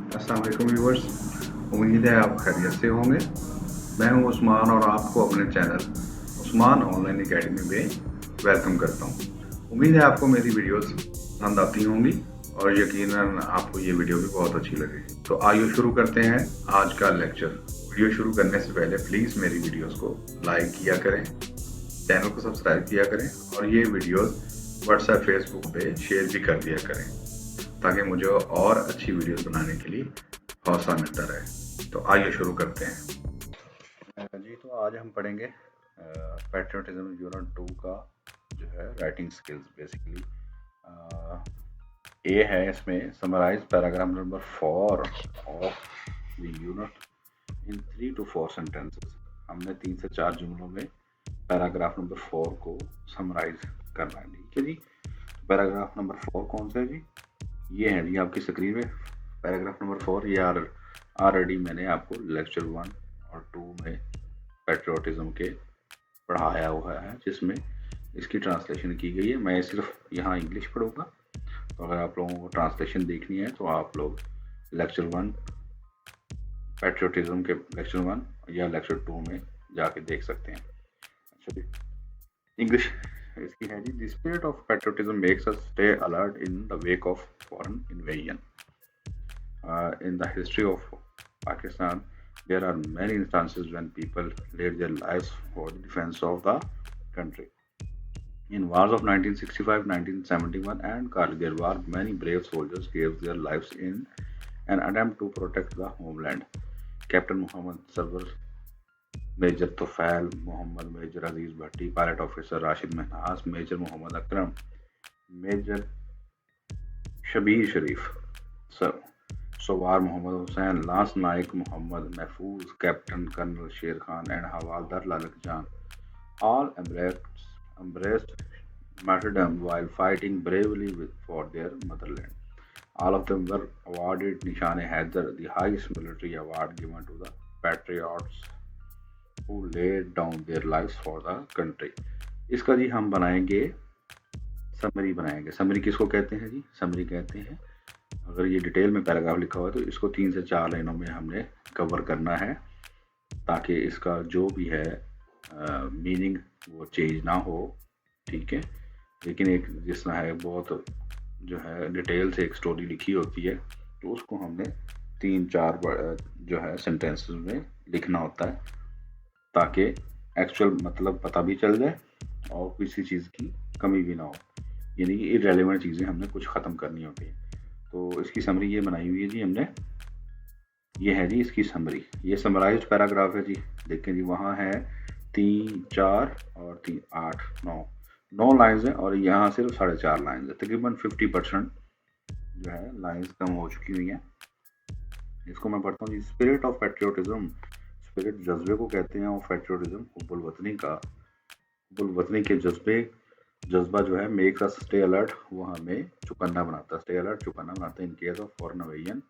अस्सलाम वालेकुम व्यूअर्स। उम्मीद है आप खैरियत से होंगे। मैं हूं उस्मान और आपको अपने चैनल उस्मान ऑनलाइन एकेडमी में वेलकम करता हूं। उम्मीद है आपको मेरी वीडियोस पसंद आती होंगी और यकीनन आपको ये वीडियो भी बहुत अच्छी लगेगी। तो आइए शुरू करते हैं आज का लेक्चर। वीडियो शुरू करने से पहले प्लीज़ मेरी वीडियोस को लाइक किया करें, चैनल को सब्सक्राइब किया करें और ये वीडियोस व्हाट्सएप फेसबुक पे शेयर भी कर दिया करें ताकि मुझे और अच्छी वीडियोस बनाने के लिए हौसला मिलता रहे। तो आइए शुरू करते हैं। जी तो आज हम पढ़ेंगे पैट्रियटिज्म यूनिट 2 का जो है राइटिंग स्किल्स बेसिकली। ए है इसमें summarize paragraph number 4 of the unit in 3 to 4 sentences. हमने 3 से 4 जुमलों में पैराग्राफ नंबर 4 को समराइज करना है। ठीक है जी। पैराग्राफ नंबर 4 कौन सा है जी? ये है जी आपकी स्क्रीन में पैराग्राफ नंबर 4। ये ऑलरेडी मैंने आपको लेक्चर 1 और 2 में पैट्रियटिज्म के पढ़ाया हुआ है, जिसमें इसकी ट्रांसलेशन की गई है। मैं सिर्फ यहाँ इंग्लिश पढ़ूंगा, तो अगर आप लोगों को ट्रांसलेशन देखनी है तो आप लोग लेक्चर 1 पैट्रियटिज्म के लेक्चर 1 या लेक्चर 2 में जाके देख सकते हैं। अच्छा, इंग्लिश इसकी है जी। The spirit of patriotism makes us stay alert in the wake of foreign invasion. In the history of Pakistan, there are many instances when people laid their lives for the defense of the country. In wars of 1965, 1971, and Kargil War, many brave soldiers gave their lives in an attempt to protect the homeland. Captain Muhammad Sarwar, Major Tofail Muhammad, Major Aziz Bhatti, Pilot Officer Rashid Mehnaz, Major Muhammad Akram, Major Shabir Sharif, Sir Sawar Muhammad Hussain, Lance Naik Muhammad Mahfouz, Captain Colonel Sher Khan, and Hawaldar Lalit Jan all embraced martyrdom while fighting bravely for their motherland. All of them were awarded Nishan-e-Haider, the highest military award given to the patriots who laid down their lives for the country. इसका जी हम बनाएंगे summary बनाएंगे। Summary किसको कहते हैं जी? Summary कहते हैं अगर ये डिटेल में पैराग्राफ लिखा हुआ है तो इसको 3 से 4 लाइनों में हमने कवर करना है ताकि इसका जो भी है मीनिंग वो चेंज ना हो। ठीक है, लेकिन एक जिस तरह है बहुत जो है डिटेल से एक स्टोरी लिखी होती है तो उसको हमने 3-4 जो है सेंटेंसेस में लिखना होता है ताकि एक्चुअल मतलब पता भी चल जाए और किसी चीज़ की कमी भी ना हो, यानी कि इररेलेवेंट चीज़ें हमने कुछ ख़त्म करनी होती है। तो इसकी समरी ये बनाई हुई है जी हमने। ये है जी इसकी समरी। ये समराइज्ड पैराग्राफ है जी। देखें जी, वहाँ है 3, 4 और 3, 8, 9 लाइन्स हैं और यहाँ सिर्फ 4.5 लाइन्स है। तकरीबन 50% जो है लाइन्स कम हो चुकी हुई हैं। इसको मैं पढ़ता हूँ जी। स्पिरिट ऑफ पैट्रियोटिज्म, स्पिरिट जज्बे को कहते हैं, और पैट्रियोटिज्म हुब्बुल वतनी का, हुब्बुल वतनी के जज्बा जो है मेक्स अस स्टे अलर्ट, वो हमें चौकन्ना बनाता है। स्टे अलर्ट चौकन्ना बनाता है in case of foreign invasion,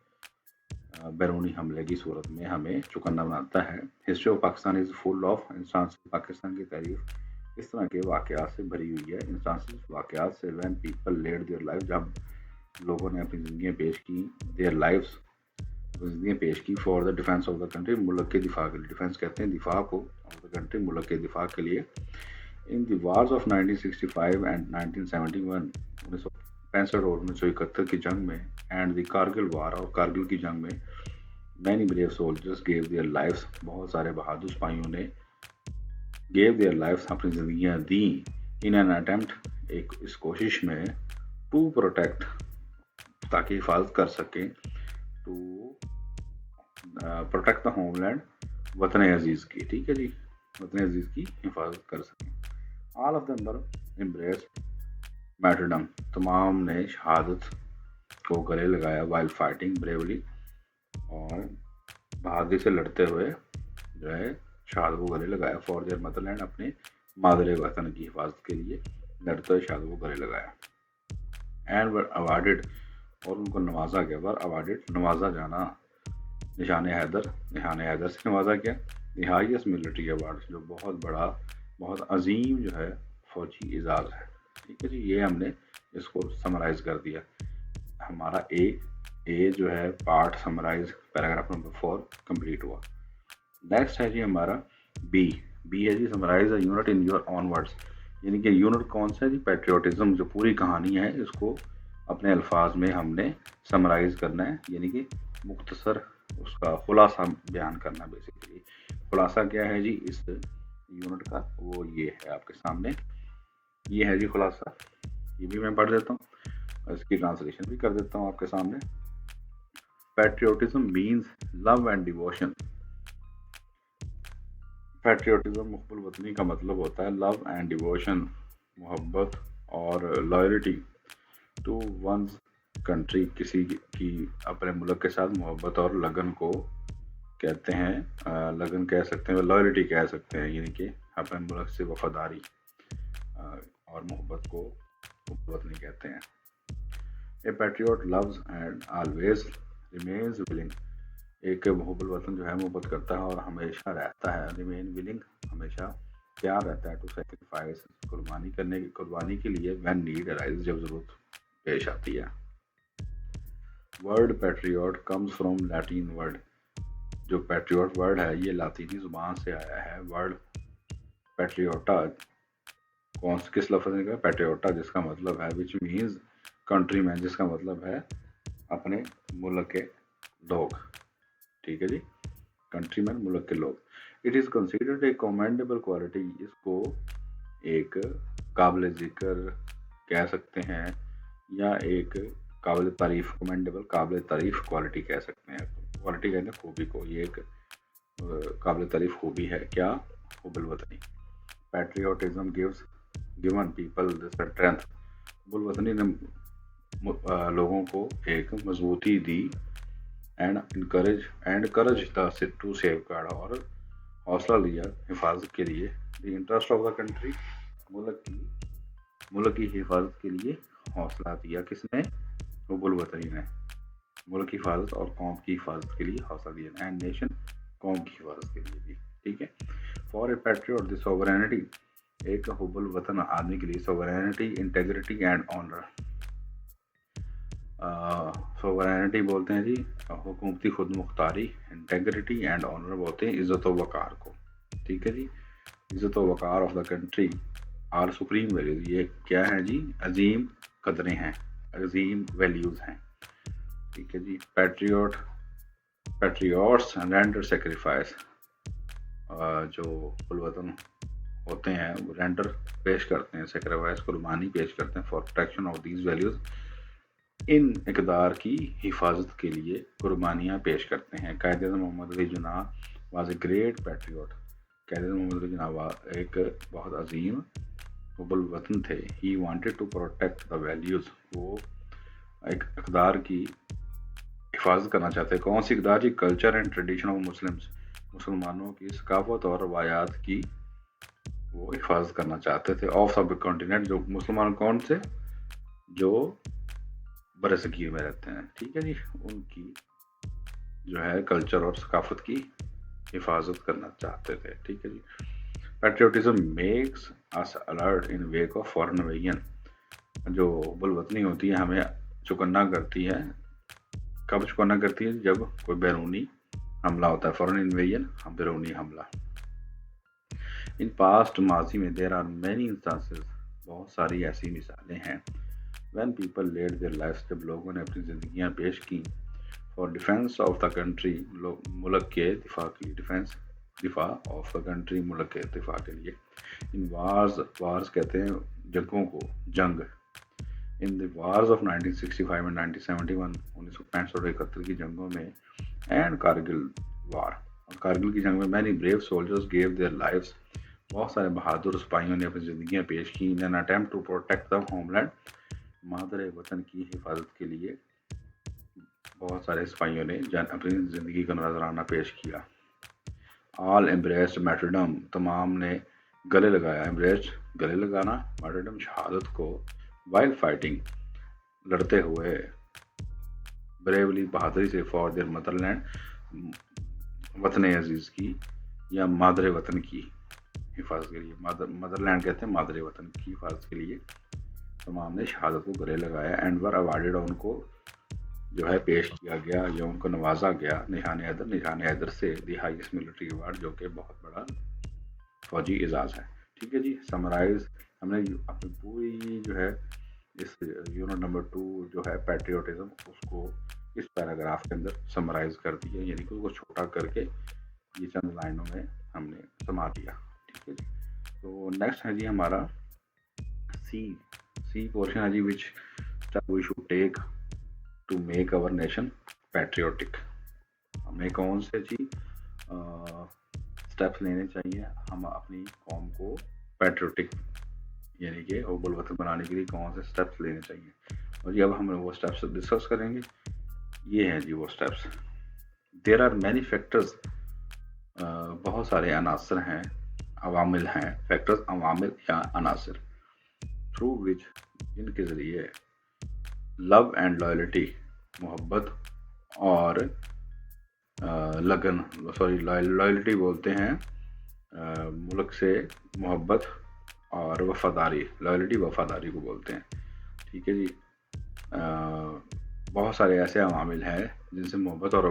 बैरूनी हमले की सूरत में हमें चौकन्ना बनाता है। History of Pakistan is full of instance, Pakistan की तारीफ इस तरह के वाकयात से भरी हुई है। इंस्टांस वाकयात से, when people laid their life, जब लोगों ने अपनी ज़िंदगियाँ पेश की, देयर लाइफ्स ज़िंदगियाँ पेश की for the defence of the country, मुल्क के दिफा के लिए। डिफेंस कहते हैं दिफा को, ऑफ द कंट्री मुल्क के दिफा के लिए। In the wars of 1965 and 1971, 1965 और 1971 की जंग में, एंड द कारगिल वार, और कारगिल की जंग में, many brave soldiers gave their lives, बहुत सारे बहादुर सिपाहियों ने गेव देयर लाइफ्स, अपनी जिंदगियां दी, इन एन अटेम्प्ट, एक इस कोशिश में, टू प्रोटेक्ट, ताकि हिफाजत कर सकें, टू प्रोटेक्ट द होमलैंड, वतन अजीज की। ठीक है जी, वतन अजीज की हिफाजत कर सकें। All of them were embraced martyrdom, तमाम ने शहादत को गले लगाया, वाइल फाइटिंग ब्रेवली, और बहादुरी से लड़ते हुए जो है शहादत को गले लगाया, फॉर देयर मदरलैंड, अपने मादरे वतन की हिफाजत के लिए लड़ते हुए शहादत को गले लगाया। एंड वर अवार्डेड, और उनको नवाजा गया। वर अवार्डेड नवाजा जाना, निशान हैदर से नवाजा गया। द हाईएस्ट मिलिट्री अवार्ड, जो बहुत बड़ा बहुत अजीम जो है फौजी एजाज़ है। ठीक है जी, ये हमने इसको समराइज कर दिया। हमारा ए ए जो है part summarise paragraph number 4 complete हुआ। नेक्स्ट है जी हमारा बी। बी है जी summarise a unit in your own words, यानी कि यूनिट कौन सा है जी, पैट्रियोटिज्म, जो पूरी कहानी है इसको अपने अल्फाज में हमने समराइज करना है, यानी कि मुख्तसर उसका खुलासा बयान करना। बेसिकली खुलासा क्या है जी इस यूनिट का, वो ये है आपके सामने, ये है जी खुलासा। ये भी मैं पढ़ देता हूँ, इसकी ट्रांसलेशन भी कर देता हूँ आपके सामने। Patriotism means love and devotion. Patriotism मुक़ब्बल वतनी का मतलब होता है लव एंड डिवोशन, मोहब्बत और लॉयल्टी टू वंस कंट्री, किसी की अपने मुल्क के साथ मोहब्बत और लगन को कहते हैं, लगन कह सकते हैं, लॉयल्टी कह सकते हैं, यानी कि अपने मुल्क से वफादारी और मोहब्बत को वतनी कहते हैं। A patriot loves and always remains willing, एक मुहब्बल वतन जो है मोहब्बत करता है और हमेशा रहता है, रिमेन विलिंग, हमेशा तैयार रहता है, टू सेक्रीफाइस, कुर्बानी के लिए, व्हेन नीड अराइज, जब जरूरत पेश आती है। Word patriot comes from Latin word, जो पैट्रियोट वर्ड है ये लातीनी जुबान से आया है। वर्ड पैट्रियोटा किस लफ्ज़ का, पैट्रियोटा, जिसका मतलब है विच मीन्स कंट्रीमैन, जिसका मतलब है अपने मुल्क के लोग। ठीक है जी, कंट्रीमैन, मुल्क के लोग। It is considered a commendable quality, इसको एक काबिल ज़िक्र कह सकते हैं या एक काबिल तारीफ, कमेंडेबल काबिल तारीफ क्वालिटी कह सकते हैं। क्वालिटी कहते हैं खूबी को, ये एक काबिल तारीफ खूबी है क्या, हुब्बुल वतनी। Patriotism given people the strength, हुब्बुल वतनी ने लोगों को एक मजबूती दी, एंड करेज टू सेफगार्ड, और हौसला लिया हिफाजत के लिए, the interest of the country, मुल्क की हिफाजत के लिए हौसला दिया किसने, हुब्बुल वतनी ने, मुल्क की हिफाजत और कौम की हिफाजत के लिए हौसला दिया, एंड नेशन, कौम की हिफाजत के लिए भी। ठीक है। For a patriot the sovereignty, एक हुब्बुल वतन आदमी के लिए sovereignty, integrity and honour, sovereignty बोलते हैं जी हुकूमती खुद मुख्तारी, इंटेग्रिटी एंड ऑनर बोलते हैं इज़्ज़त व वक़ार को। ठीक है जी, इज़्ज़त व वक़ार of the country are supreme values, ये क्या है जी, अजीम कदरें हैं, अजीम वैल्यूज़ हैं। ठीक है जी। पैट्रियोट्स रेंडर सेक्रीफाइस, जो वतन होते हैं वो रेंडर पेश करते हैं, सेक्रीफाइस कुर्बानी पेश करते हैं, for protection of these values, इन इकदार की हिफाजत के लिए कुर्बानियाँ पेश करते हैं। Quaid-e-Azam Mohammad Ali Jinnah was a great patriot, Quaid-e-Azam Mohammad Ali Jinnah एक बहुत अजीम हुब्बुल वतन थे। He wanted to protect the values, वो एक इकदार की हिफाजत करना चाहते हैं। कौन सी इकदार जी, culture and tradition of Muslims, मुसलमानों की सकाफत और रवायात की वो हिफाजत करना चाहते थे। ऑफ सब कॉन्टिनेंट, जो मुसलमान कौन से, जो बरसगीर में रहते हैं। ठीक है जी, उनकी जो है कल्चर और सकाफत की हिफाजत करना चाहते थे। ठीक है जी। Patriotism makes us alert in wake of foreign invasion, जो बुलवतनी होती है हमें चौकन्ना करती है, कब चौकन्ना करती है, जब कोई बैरूनी हमला होता है, फॉरेन इन्वेजन, बैरूनी हमला। इन पास्ट माजी में देर आर मैनी इंस्टांसेस, बहुत सारी ऐसी मिसालें हैं, when people laid their lives, जब लोगों ने अपनी ज़िंदगियां पेश की, for defence of the country, मुल्क के दिफा के लिए, दिफा ऑफ द कंट्री, मुल्क के दिफा के लिए। इन वार्स कहते हैं जंगों को, जंग। In the wars of 1965 and 1971, 1965 और 71 की जंगों में, एंड कारगिल वार, और कारगिल की जंग में, many brave soldiers gave their lives, बहुत सारे बहादुर सिपाहियों ने अपनी ज़िंदगियां पेश की, in an attempt to protect the homeland, मादरे वतन की हिफाजत के लिए बहुत सारे सिपाहियों ने अपनी ज़िंदगी का नजराना पेश किया। ऑल एम्ब्रेस्ड मार्टरडम, तमाम ने गले लगाया, एम्ब्रेस्ड गले लगाना, मार्टरडम शहादत को, वाइल फाइटिंग, लड़ते हुए, ब्रेवली बहादुरी से, फॉर देयर मदरलैंड, वतन अजीज़ की या मादरे वतन की हिफाजत के लिए, मदरलैंड कहते हैं मादरे वतन की हिफाजत के लिए तमाम ने शहादत को गले लगाया, एंड वर अवार्डेड, उनको जो है पेश किया गया या उनको नवाजा गया निशान हैदर से दी हाईएस्ट मिलिट्री अवार्ड, जो कि बहुत बड़ा फौजी एजाज है। ठीक है जी, समराइज हमने अपनी पूरी जो है इस यूनिट नंबर 2 जो है पैट्रियोटिज्म, उसको इस पैराग्राफ के अंदर समराइज कर दिया, यानी कि उसको छोटा करके ये चंद लाइनों में हमने समा दिया। ठीक है जी, तो नेक्स्ट है जी हमारा सी पोर्शन है जी, which step we should take to make our nation patriotic. हमें कौन से जी स्टेप्स लेने चाहिए हम अपनी कौम को पैट्रियोटिक यानी कि ओबल वतन बनाने के लिए कौन से स्टेप्स लेने चाहिए, और जी अब हम वो स्टेप्स डिस्कस करेंगे। ये हैं जी वो steps. There are many factors, बहुत सारे अनासर हैं, अवामिल हैं, फैक्टर्स अवामिल या अनासर, थ्रू विच जिनके ज़रिए लव एंड लॉयल्टी मोहब्बत और लगन लॉयल्टी बोलते हैं मुल्क से मोहब्बत, और वफादारी लॉयल्टी वफादारी को बोलते हैं। ठीक है जी, बहुत सारे ऐसे अवामिल हैं जिनसे मोहब्बत और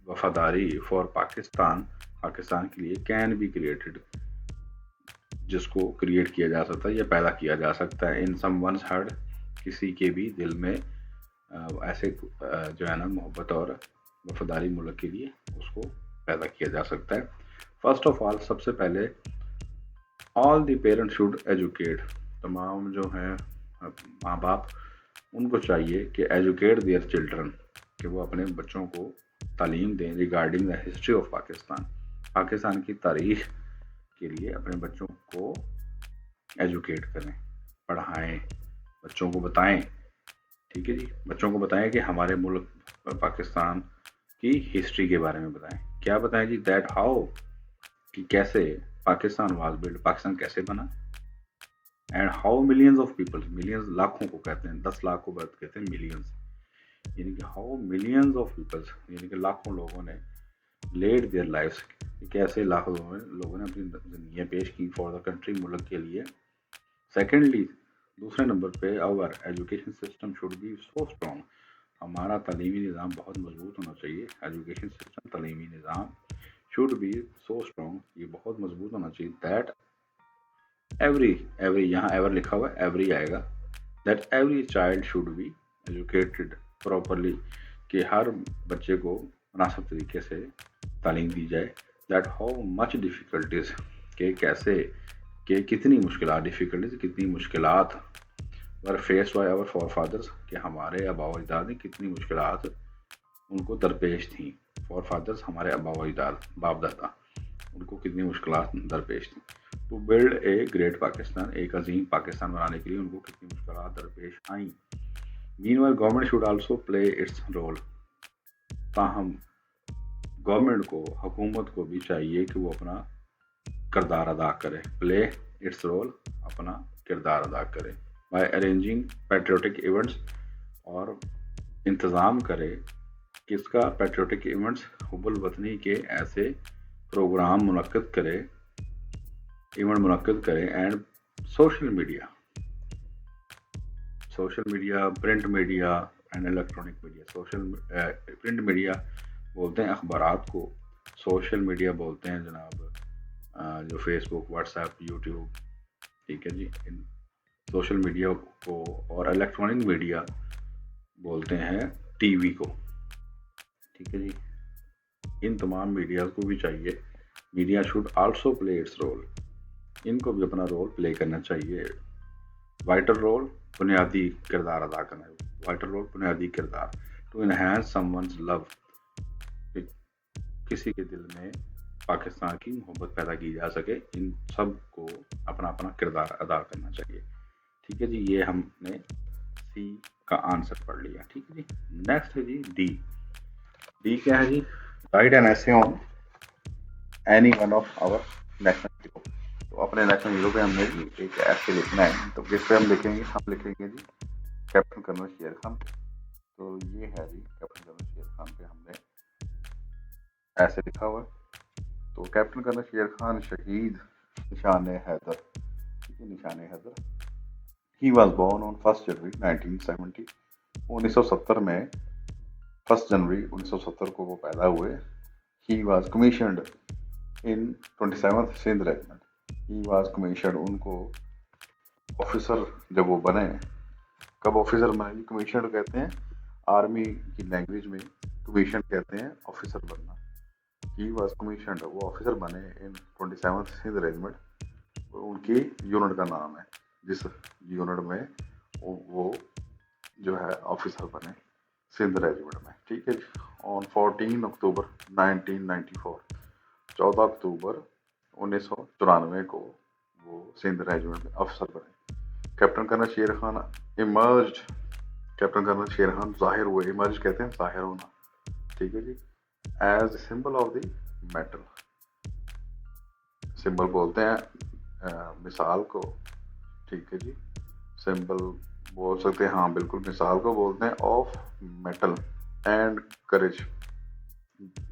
वफादारी फॉर पाकिस्तान के लिए कैन बी क्रिएटेड, जिसको क्रिएट किया जा सकता है या पैदा किया जा सकता है इन समवन्स हार्ट, किसी के भी दिल में ऐसे जो है ना मोहब्बत और वफादारी मुल्क के लिए उसको पैदा किया जा सकता है। फर्स्ट ऑफ ऑल, सबसे पहले all the parents should educate, तमाम जो हैं माँ बाप उनको चाहिए कि एजुकेट देयर चिल्ड्रन, कि वो अपने बच्चों को तालीम दें regarding the history of Pakistan की तारीख के लिए अपने बच्चों को एजुकेट करें, पढ़ाएं, बच्चों को बताएं। ठीक है जी, बच्चों को बताएं कि हमारे मुल्क पाकिस्तान की हिस्ट्री के बारे में बताएं। क्या बताएं जी? दैट हाउ, कि कैसे पाकिस्तान वाज बिल्ड, पाकिस्तान कैसे बना, and how millions of people, millions लाखों को कहते हैं, 10 लाख को बात कहते हैं मिलियंस, यानी कि हाउ मिलियंस ऑफ पीपल्स, यानी कि लाखों लोगों ने लेड देयर लाइफ्स, कैसे लाखों लोगों ने अपनी जिंदगियाँ पेश की फॉर द कंट्री, मुल्क के लिए। सेकेंडली, दूसरे नंबर पे, our education system should be so strong, हमारा तालीमी निज़ाम बहुत मजबूत होना चाहिए। एजुकेशन सिस्टम, तालीमी निज़ाम शुड बी सो स्ट्रॉन्ग, ये बहुत मजबूत होना चाहिए। दैट एवरी यहाँ एवर लिखा हुआ है, एवरी आएगा, that every child should be educated properly, कि हर बच्चे को मुनासिब तरीके से तालीम दी जाए। दैट हाउ मच डिफ़िकल्टीज़, कि कैसे, कि कितनी मुश्किलात, डिफ़िकल्टीज़ कितनी मुश्किलात were face by our forefathers, कि हमारे आबाओ अजदाद ने कितनी मुश्किलात उनको दरपेश थी। फॉर फादर्स हमारे आबाओ अजदाद, बाप दादा, उनको कितनी मुश्किलात दरपेश थी। To build a great Pakistan, एक अजीम पाकिस्तान बनाने के लिए उनको कितनी मुश्किलात दरपेश आई। Meanwhile government should also play its role, ताहम गवर्नमेंट को, हुकूमत को भी चाहिए कि वो अपना किरदार अदा करे, प्ले इट्स रोल, अपना किरदार अदा करे, बाय अरेंजिंग पैट्रियोटिक इवेंट्स, और इंतज़ाम करे किसका, पैट्रियोटिक इवेंट्स, हुब्बुल वतनी के ऐसे प्रोग्राम मुनक्किद करे, इवेंट मुनक्किद करे। And social media, print media and electronic media, print media बोलते हैं अखबारात को, सोशल मीडिया बोलते हैं जनाब जो फेसबुक, व्हाट्सएप, यूट्यूब, ठीक है जी, इन सोशल मीडिया को, और इलेक्ट्रॉनिक मीडिया बोलते हैं टीवी को। ठीक है जी, इन तमाम मीडिया को भी चाहिए, media should also play its role, इनको भी अपना रोल प्ले करना चाहिए। वाइटल रोल, बुनियादी किरदार अदा करना है, वाइटल रोल बुनियादी किरदार, टू इनहेंस समवन्स लव, किसी के दिल में पाकिस्तान की मोहब्बत पैदा की जा सके, इन सब को अपना अपना किरदार अदा करना चाहिए। ठीक है जी, ये हमने सी का आंसर पढ़ लिया। ठीक है जी, नेक्स्ट है जी डी क्या है जी? Write an essay on any one of our national hero, तो अपने नेशनल हीरो पे हमने एक ऐसे लिखना है, तो किस पे हम लिखेंगे? हम लिखेंगे जी कैप्टन कर्नल शेर खान। तो ये है जी कैप्टन कर्नल शेर खान पे हमने ऐसे लिखा हुआ है। तो कैप्टन कर्नल शेर खान शहीद निशान हैदर, ठीक है, Nishan Haider, he was born on 1 January 1970, 1970 में 1 जनवरी 1970 को वो पैदा हुए। He was commissioned in 27th Sindh regiment. He was commissioned, उनको ऑफिसर जब वो बने, कब ऑफिसर बने? कमीशनड कहते हैं आर्मी की लैंग्वेज में, कमीशन कहते हैं ऑफिसर बनना। ही वॉज कमीशनड, वो ऑफिसर बने इन 27th सिंध रेजिमेंट, उनकी यूनिट का नाम है, जिस यूनिट में वो जो है ऑफिसर बने सिंध रेजिमेंट में। ठीक है, ऑन 14 अक्टूबर 1994, 14 अक्टूबर 1994 को वो सिंध रेजिमेंट में अफसर बने। Captain colonel Sher Khan emerge, captain colonel Sher Khan जाहिर हुए, इमर्ज कहते हैं जाहिर होना। ठीक है जी, as symbol of the medal, symbol बोलते हैं मिसाल को। ठीक है जी, सिंबल बोल सकते हैं, हाँ बिल्कुल, मिसाल को बोलते हैं of metal and courage.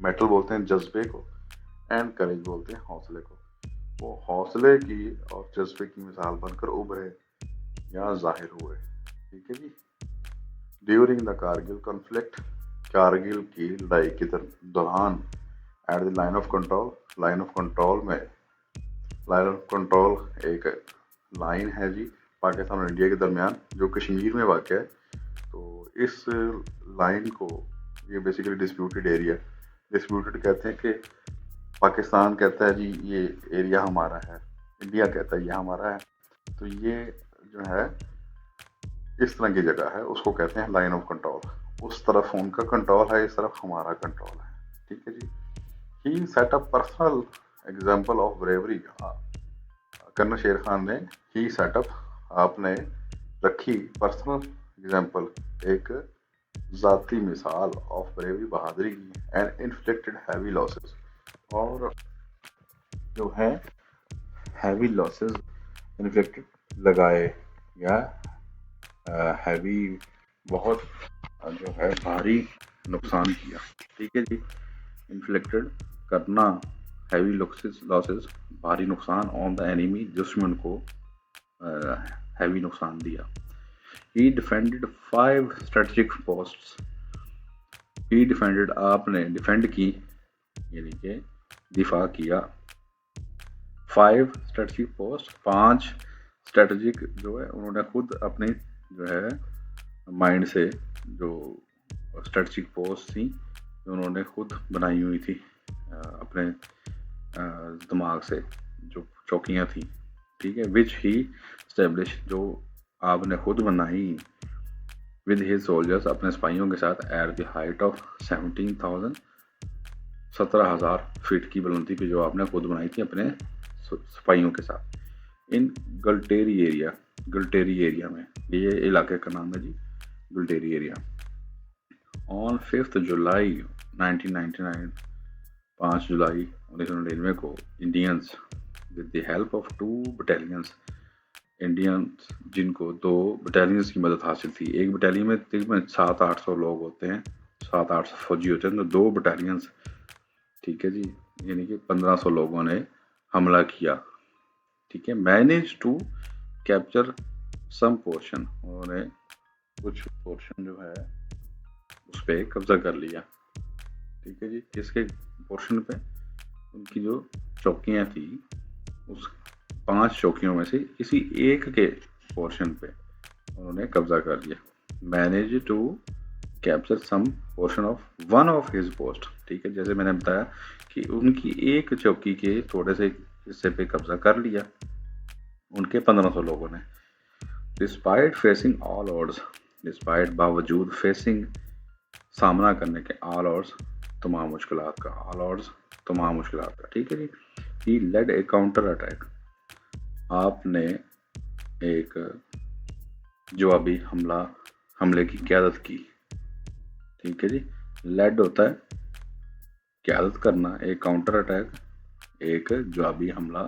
Metal बोलते हैं जज्बे को, एंड करेज बोलते हैं हौसले को। वो हौसले की और जज्बे की मिसाल बनकर उभरे या जाहिर हुए। ठीक है जी, during the Kargil conflict, Kargil की लड़ाई के दौरान, at the line of control, line of control में, लाइन ऑफ कंट्रोल एक लाइन है जी पाकिस्तान और इंडिया के दरमियान, जो कश्मीर में वाक़ है। तो इस लाइन को, ये बेसिकली डिस्प्यूटेड एरिया, डिस्प्यूटेड कहते हैं कि पाकिस्तान कहता है जी ये एरिया हमारा है, इंडिया कहता है ये हमारा है। तो ये जो है इस तरह की जगह है, उसको कहते हैं लाइन ऑफ कंट्रोल। उस तरफ उनका कंट्रोल है, इस तरफ हमारा कंट्रोल है। ठीक है जी, he set up personal example of bravery. Colonel Sher Khan ने ही सेटअप, आपने रखी पर्सनल एग्जाम्पल, एक ज़ाती मिसाल ऑफ ब्रेवरी, बहादुरी की, एंड इन्फ्लिक्टेड हैवी लॉसेस, और जो है हैवी लॉसेस इन्फ्लिक्टेड लगाए, या हैवी बहुत जो है भारी नुकसान किया। ठीक है जी, इन्फ्लिक्टेड करना, हैवी लॉसेस भारी नुकसान, ऑन द एनिमी, दुश्मन को हैवी नुकसान दिया। ही डिफेंडेड 5 स्ट्रेटेजिक पोस्ट्स। ही डिफेंडेड, आपने डिफेंड की, यानी कि दिफा किया, 5 स्ट्रेटेजिक पोस्ट, 5 स्ट्रेटेजिक जो है उन्होंने खुद अपने जो है माइंड से जो स्ट्रेटेजिक पोस्ट थी, जो उन्होंने खुद बनाई हुई थी अपने दिमाग से, जो चौकियाँ थी। ठीक है, विच ही स्टेब्लिश, जो आपने खुद बनाई विद हिज सोल्जर्स, अपने सिपाहियों के साथ, at the height of 17,000 feet की बुलंदी पे, जो आपने खुद बनाई थी अपने सिपाहियों के साथ, इन गलटेरी एरिया, गलटेरी एरिया में, ये इलाके का नाम है जी गलटेरी एरिया। ऑन 5 जुलाई 1999, 5 जुलाई 1999 को, Indians with the help of 2 battalions, Indians जिनको 2 बटालियंस की मदद हासिल थी, एक बटालियन में तकरीबन 700-800 लोग होते हैं, 700-800 फौजी होते हैं, तो 2 बटालियंस, ठीक है जी, यानी कि 1500 लोगों ने हमला किया। ठीक है, manage to capture some portion, उन्होंने कुछ पोर्शन जो है उस पर कब्जा कर लिया। ठीक है जी, किसके पोर्शन पे? उनकी जो चौकियाँ थी, उस 5 चौकियों में से किसी एक के पोर्शन पे उन्होंने कब्जा कर लिया। Manage to capture some portion of one of his post. ठीक है, जैसे मैंने बताया कि उनकी एक चौकी के थोड़े से हिस्से पे कब्जा कर लिया उनके 1500 लोगों ने। Despite facing all odds, despite बावजूद, फेसिंग सामना करने के, ऑल ऑड्स तमाम मुश्किलात का, ऑल ऑड्स तमाम मुश्किलात का। ठीक है जी, ही लेड ए काउंटर अटैक, आपने एक जवाबी हमले की क़यादत की। ठीक है जी, लेड होता है क़यादत करना, एक काउंटर अटैक, एक जवाबी हमला,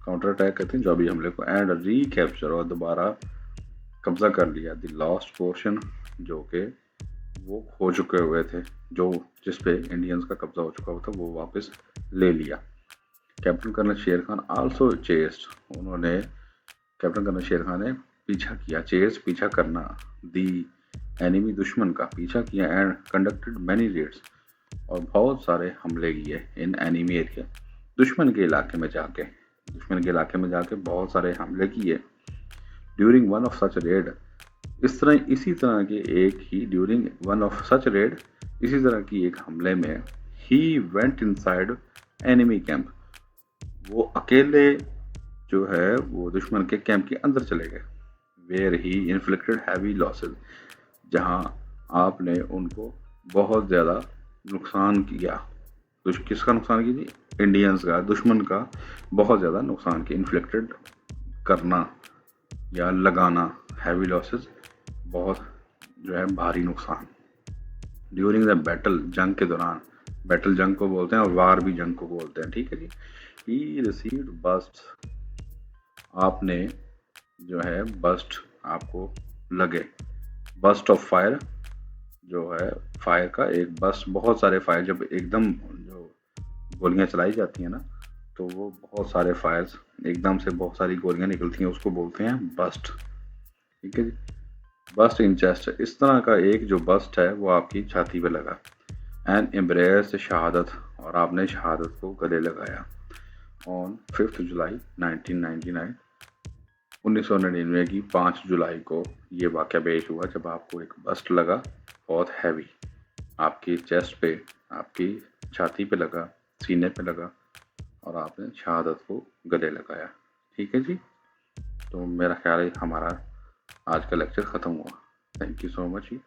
काउंटर अटैक कहते हैं जवाबी हमले को, एंड रीकैप्चर, और दोबारा कब्जा कर लिया, द लास्ट पोर्शन, जो कि वो खो चुके हुए थे, जो जिस पे इंडियंस का कब्जा हो चुका था, वो वापस ले लिया। Captain colonel Sher Khan also chased, उन्होंने, कैप्टन कर्नल शेर खान ने पीछा किया, चेस पीछा करना, दी एनिमी दुश्मन का पीछा किया एंड कंडक्टेड मैनी रेड्स, और बहुत सारे हमले किए इन एनिमी एरिया, दुश्मन के इलाके में जाके बहुत सारे हमले किए। During one of such raid, इसी तरह के एक ही during one of such raid, इसी तरह की एक हमले में ही वेंट इनसाइड एनिमी कैंप, वो अकेले जो है वो दुश्मन के कैंप के अंदर चले गए। Where he inflicted heavy losses, जहां आपने उनको बहुत ज़्यादा नुकसान किया। किसका नुकसान कीजिए? इंडियंस का, दुश्मन का बहुत ज़्यादा नुकसान किया। इन्फ्लिक्टेड करना या लगाना, हैवी लॉसेस बहुत जो है भारी नुकसान। ड्यूरिंग द बैटल, जंग के दौरान, बैटल जंग को बोलते हैं और वार भी जंग को बोलते हैं, ठीक है जी। ही रिसीव्ड बस्ट, आपने जो है बस्ट आपको लगे, बस्ट ऑफ फायर जो है फायर का एक बस्ट, बहुत सारे फायर, जब एकदम जो गोलियां चलाई जाती हैं ना तो वो बहुत सारे फायर्स एकदम से बहुत सारी गोलियां निकलती हैं, उसको बोलते हैं बस्ट, ठीक है जी। बस्ट इन चेस्ट, इस तरह का एक जो बस्ट है वो आपकी छाती पे लगा। एंड एम्ब्रेस शहादत, और आपने शहादत को गले लगाया। ऑन 5 जुलाई 1999, 1999 की 5 जुलाई को ये वाक़या पेश हुआ जब आपको एक बस्ट लगा बहुत हैवी, आपकी चेस्ट पे, आपकी छाती पे लगा, सीने पे लगा, और आपने शहादत को गले लगाया, ठीक है जी। तो मेरा ख्याल है हमारा आज का लेक्चर ख़त्म हुआ। Thank you so much ji.